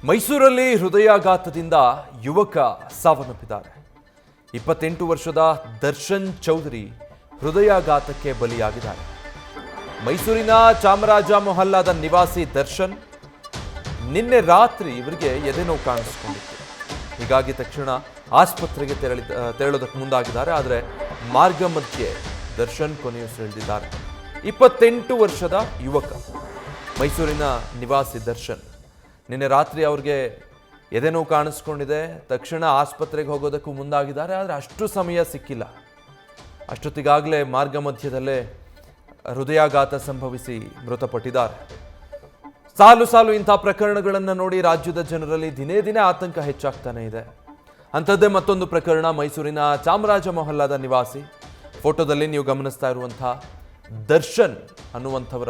ಮೈಸೂರಲ್ಲಿ ಹೃದಯಾಘಾತದಿಂದ ಯುವಕ ಸಾವನ್ನಪ್ಪಿದ್ದಾರೆ. 28 ವರ್ಷದ ದರ್ಶನ್ ಚೌಧರಿ ಹೃದಯಾಘಾತಕ್ಕೆ ಬಲಿಯಾಗಿದ್ದಾರೆ. ಮೈಸೂರಿನ ಚಾಮರಾಜ ಮೊಹಲ್ಲಾದ ನಿವಾಸಿ ದರ್ಶನ್ ನಿನ್ನೆ ರಾತ್ರಿ ಇವರಿಗೆ ಎದೆನೋವು ಕಾಣಿಸಿಕೊಂಡಿತ್ತು. ಹೀಗಾಗಿ ತಕ್ಷಣ ಆಸ್ಪತ್ರೆಗೆ ತೆರಳೋದಕ್ಕೆ ಮುಂದಾಗಿದ್ದಾರೆ. ಆದರೆ ಮಾರ್ಗ ಮಧ್ಯೆ ದರ್ಶನ್ ಕೊನೆಯುಸಿರೆಳೆದಿದ್ದಾರೆ. 28 ವರ್ಷದ ಯುವಕ ಮೈಸೂರಿನ ನಿವಾಸಿ ದರ್ಶನ್ ನಿನ್ನೆ ರಾತ್ರಿ ಅವ್ರಿಗೆ ಎದೆನೋವು ಕಾಣಿಸ್ಕೊಂಡಿದೆ. ತಕ್ಷಣ ಆಸ್ಪತ್ರೆಗೆ ಹೋಗೋದಕ್ಕೂ ಮುಂದಾಗಿದ್ದಾರೆ. ಆದರೆ ಅಷ್ಟು ಸಮಯ ಸಿಕ್ಕಿಲ್ಲ. ಅಷ್ಟೊತ್ತಿಗಾಗಲೇ ಮಾರ್ಗ ಮಧ್ಯದಲ್ಲೇ ಹೃದಯಾಘಾತ ಸಂಭವಿಸಿ ಮೃತಪಟ್ಟಿದ್ದಾರೆ. ಸಾಲು ಸಾಲು ಇಂಥ ಪ್ರಕರಣಗಳನ್ನು ನೋಡಿ ರಾಜ್ಯದ ಜನರಲ್ಲಿ ದಿನೇ ದಿನೇ ಆತಂಕ ಹೆಚ್ಚಾಗ್ತಾನೆ ಇದೆ. ಅಂಥದ್ದೇ ಮತ್ತೊಂದು ಪ್ರಕರಣ ಮೈಸೂರಿನ ಚಾಮರಾಜ ಮೊಹಲ್ಲಾದ ನಿವಾಸಿ. ಫೋಟೋದಲ್ಲಿ ನೀವು ಗಮನಿಸ್ತಾ ಇರುವಂಥ ದರ್ಶನ್ ಅನ್ನುವಂಥವರ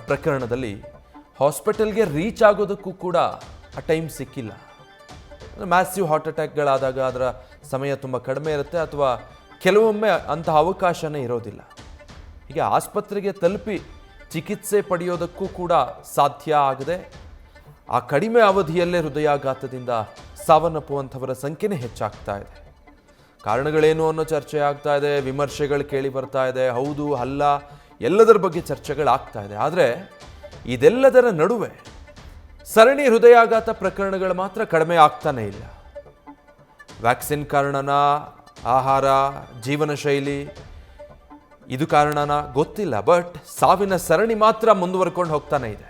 ಪ್ರಕರಣದಲ್ಲಿ ಹಾಸ್ಪಿಟಲ್ಗೆ ರೀಚ್ ಆಗೋದಕ್ಕೂ ಕೂಡ ಆ ಟೈಮ್ ಸಿಕ್ಕಿಲ್ಲ. ಮ್ಯಾಸಿವ್ ಹಾರ್ಟ್ ಅಟ್ಯಾಕ್ಗಳಾದಾಗ ಅದರ ಸಮಯ ತುಂಬ ಕಡಿಮೆ ಇರುತ್ತೆ, ಅಥವಾ ಕೆಲವೊಮ್ಮೆ ಅಂತಹ ಅವಕಾಶನೇ ಇರೋದಿಲ್ಲ. ಹೀಗೆ ಆಸ್ಪತ್ರೆಗೆ ತಲುಪಿ ಚಿಕಿತ್ಸೆ ಪಡೆಯೋದಕ್ಕೂ ಕೂಡ ಸಾಧ್ಯ ಆಗದೆ ಆ ಕಡಿಮೆ ಅವಧಿಯಲ್ಲೇ ಹೃದಯಾಘಾತದಿಂದ ಸಾವನ್ನಪ್ಪುವಂಥವರ ಸಂಖ್ಯೆನೇ ಹೆಚ್ಚಾಗ್ತಾ ಇದೆ. ಕಾರಣಗಳೇನು ಅನ್ನೋ ಚರ್ಚೆ ಆಗ್ತಾ ಇದೆ, ವಿಮರ್ಶೆಗಳು ಕೇಳಿ ಬರ್ತಾ ಇದೆ. ಹೌದು ಅಲ್ಲ ಎಲ್ಲದರ ಬಗ್ಗೆ ಚರ್ಚೆಗಳಾಗ್ತಾ ಇದೆ. ಆದರೆ ಇದೆಲ್ಲದರ ನಡುವೆ ಸರಣಿ ಹೃದಯಾಘಾತ ಪ್ರಕರಣಗಳು ಮಾತ್ರ ಕಡಿಮೆ ಆಗ್ತಾನೇ ಇಲ್ಲ. ವ್ಯಾಕ್ಸಿನ್ ಕಾರಣನ, ಆಹಾರ, ಜೀವನ ಶೈಲಿ ಇದು ಕಾರಣನ ಗೊತ್ತಿಲ್ಲ, ಬಟ್ ಸಾವಿನ ಸರಣಿ ಮಾತ್ರ ಮುಂದುವರ್ಕೊಂಡು ಹೋಗ್ತಾನೆ ಇದೆ.